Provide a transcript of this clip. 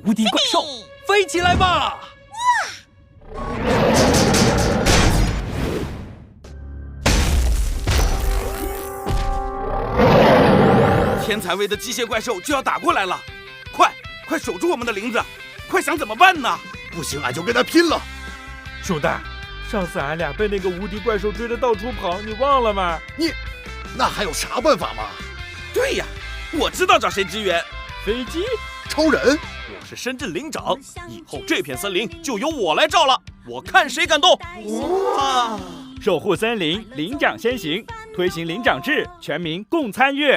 无敌怪兽，飞起来吧！天才威的机械怪兽就要打过来了，快守住我们的林子！快想怎么办呢？不行，俺就跟他拼了！鼠蛋，上次俺俩被那个无敌怪兽追得到处跑，你忘了吗？那还有啥办法吗？对呀，我知道找谁支援。飞机？超人？我是深圳林长，以后这片森林就由我来照了，我看谁敢动！哇！守护森林，林长先行，推行林长制，全民共参与。